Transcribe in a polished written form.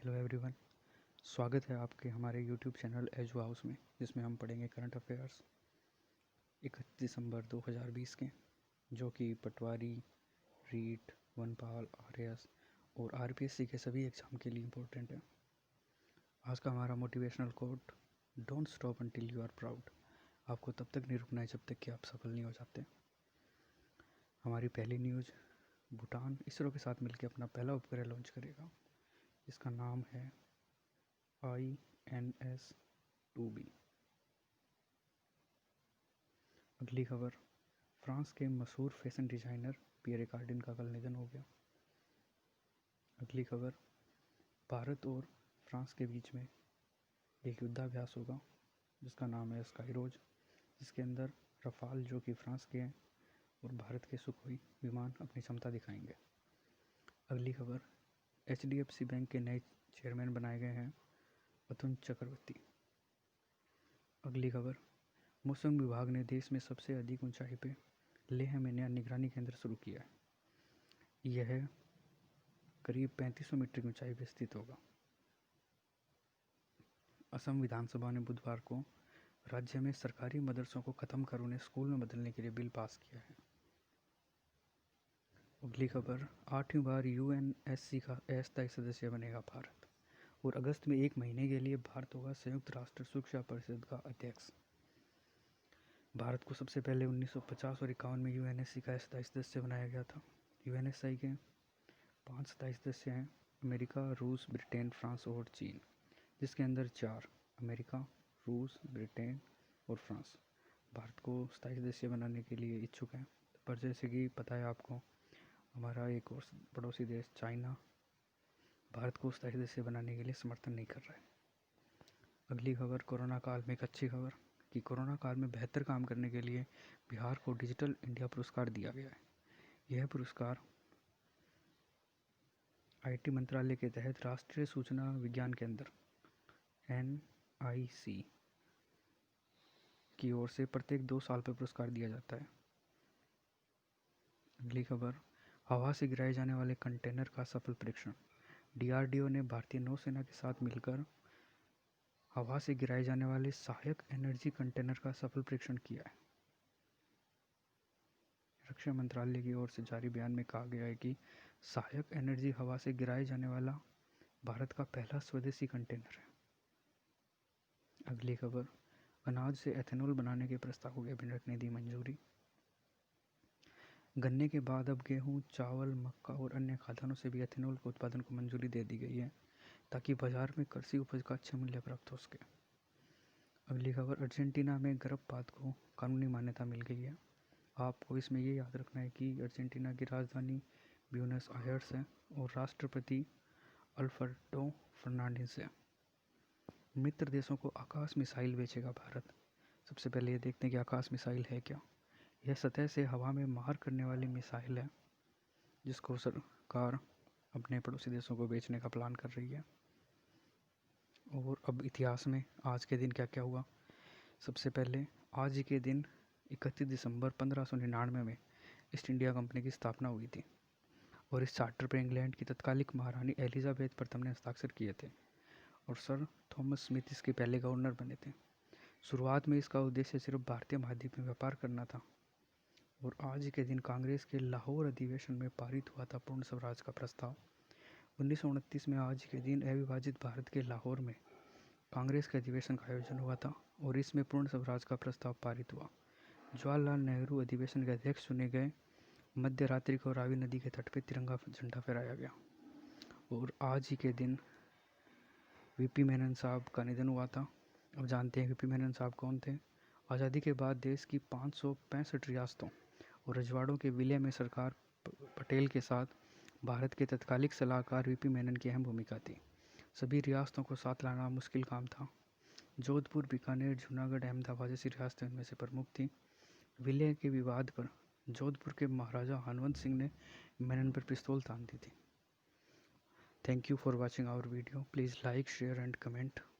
Hello everyone. स्वागत है आपके हमारे यूट्यूब चैनल एजू हाउस में, जिसमें हम पढ़ेंगे करंट अफेयर्स 31 दिसंबर 2020 के, जो कि पटवारी, रीट, वनपाल, आरएएस और आरपीएससी के सभी एग्ज़ाम के लिए इम्पोर्टेंट है। आज का हमारा motivational quote, don't stop until you are proud. आपको तब तक नहीं रुकना है जब तक कि आप सफल नहीं हो जाते। हमारी पहली न्यूज़, भूटान इसरो के साथ मिलकर अपना पहला उपग्रह लॉन्च करेगा, जिसका नाम है INS-2B। अगली खबर, फ्रांस के मशहूर फैशन डिज़ाइनर पियरे कार्डिन का कल निधन हो गया। अगली खबर, भारत और फ्रांस के बीच में एक युद्धाभ्यास होगा जिसका नाम है स्काई रोज, जिसके अंदर रफाल जो कि फ्रांस के हैं और भारत के सुखोई विमान अपनी क्षमता दिखाएंगे। अगली खबर, HDFC बैंक के नए चेयरमैन बनाए गए हैं अतुल चक्रवर्ती। अगली खबर, मौसम विभाग ने देश में सबसे अधिक ऊंचाई पे लेह में नया निगरानी केंद्र शुरू किया है। यह करीब 3500 मीटर की ऊंचाई पर स्थित होगा। असम विधानसभा ने बुधवार को राज्य में सरकारी मदरसों को खत्म कर उन्हें स्कूल में बदलने के लिए बिल पास किया है। अगली खबर, 8वीं बार UNSC का अस्थायी सदस्य बनेगा भारत, और अगस्त में 1 महीने के लिए भारत होगा संयुक्त राष्ट्र सुरक्षा परिषद का अध्यक्ष। भारत को सबसे पहले 1950 और 51 में UNSC का अस्थायी सदस्य बनाया गया था। UNSC के 5 स्थायी सदस्य हैं, अमेरिका, रूस, ब्रिटेन, फ्रांस और चीन, जिसके अंदर 4 अमेरिका, रूस, ब्रिटेन और फ्रांस भारत को स्थायी सदस्य बनाने के लिए इच्छुक हैं। पर जैसे कि पता है आपको, हमारा एक और पड़ोसी देश चाइना भारत को स्थायी सदस्य बनाने के लिए समर्थन नहीं कर रहा है। अगली खबर, कोरोना काल में एक अच्छी खबर कि कोरोना काल में बेहतर काम करने के लिए बिहार को डिजिटल इंडिया पुरस्कार दिया गया है। यह पुरस्कार IT मंत्रालय के तहत राष्ट्रीय सूचना विज्ञान केंद्र NIC की ओर से प्रत्येक 2 साल पर पुरस्कार दिया जाता है। अगली खबर, हवा से गिराए जाने वाले कंटेनर का सफल परीक्षण। DRDO ने भारतीय नौसेना के साथ मिलकर हवा से गिराए जाने वाले सहायक एनर्जी कंटेनर का सफल परीक्षण किया है। रक्षा मंत्रालय की ओर से जारी बयान में कहा गया है कि सहायक एनर्जी हवा से गिराए जाने वाला भारत का पहला स्वदेशी कंटेनर है। अगली खबर, अनाज से एथेनॉल बनाने के प्रस्ताव को कैबिनेट ने दी मंजूरी। गन्ने के बाद अब गेहूं, चावल, मक्का और अन्य खाद्यान्नों से भी एथेनॉल के उत्पादन को मंजूरी दे दी गई है, ताकि बाजार में कृषि उपज का अच्छा मूल्य प्राप्त हो सके। अगली खबर, अर्जेंटीना में गर्भपात को कानूनी मान्यता मिल गई है। आपको इसमें ये याद रखना है कि अर्जेंटीना की राजधानी ब्यूनस आयर्स है और राष्ट्रपति अल्फर्डो फर्नांडिस है। मित्र देशों को आकाश मिसाइल बेचेगा भारत। सबसे पहले ये देखते हैं कि आकाश मिसाइल है क्या। यह सतह से हवा में मार करने वाली मिसाइल है, जिसको सरकार अपने पड़ोसी देशों को बेचने का प्लान कर रही है। और अब इतिहास में आज के दिन क्या क्या हुआ। सबसे पहले आज के दिन 31 दिसंबर 1599 में ईस्ट इंडिया कंपनी की स्थापना हुई थी, और इस चार्टर पर इंग्लैंड की तत्कालिक महारानी एलिजाबेथ प्रथम ने हस्ताक्षर किए थे, और सर थॉमस स्मिथ इसके पहले गवर्नर बने थे। शुरुआत में इसका उद्देश्य सिर्फ भारतीय महाद्वीप में व्यापार करना था। और आज के दिन कांग्रेस के लाहौर अधिवेशन में पारित हुआ था पूर्ण स्वराज का प्रस्ताव। 1929 में आज के दिन अविभाजित भारत के लाहौर में कांग्रेस के अधिवेशन का आयोजन हुआ था, और इसमें पूर्ण स्वराज का प्रस्ताव पारित हुआ। जवाहरलाल नेहरू अधिवेशन के अध्यक्ष चुने गए। मध्य रात्रि को रावी नदी के तट पर तिरंगा झंडा फहराया गया। और आज ही के दिन VP मेनन साहब का निधन हुआ था। अब जानते हैं VP मेनन साहब कौन थे। आज़ादी के बाद देश की 565 रियासतों और रजवाड़ों के विलय में सरकार पटेल के साथ भारत के तत्कालिक सलाहकार VP मेनन की अहम भूमिका थी। सभी रियासतों को साथ लाना मुश्किल काम था। जोधपुर, बीकानेर, जूनागढ़, अहमदाबाद जैसी रियासतें उनमें से प्रमुख थीं। विलय के विवाद पर जोधपुर के महाराजा हनवंत सिंह ने मेनन पर पिस्तौल तान दी थी। Thank you for watching our video. Please like, share and comment.